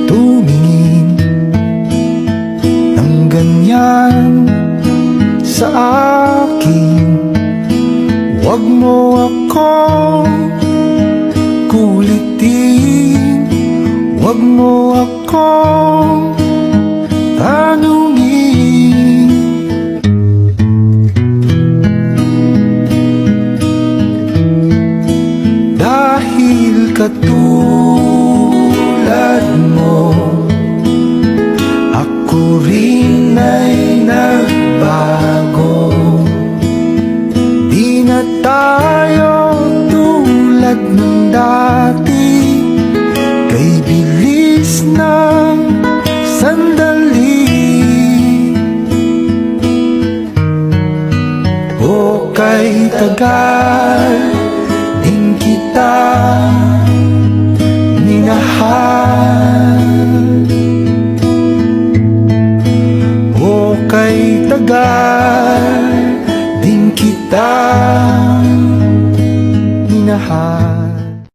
tumingin ng ganyan sa akin. Huwag mo akong kulitin, huwag mo akong tanungin. Dahil katulad mo, ako rin ay nagbago. Di na tayo tulad ng dati, kay bilis ng sandali o kay tagal din kita minahal, o kay tagal din kita minahal.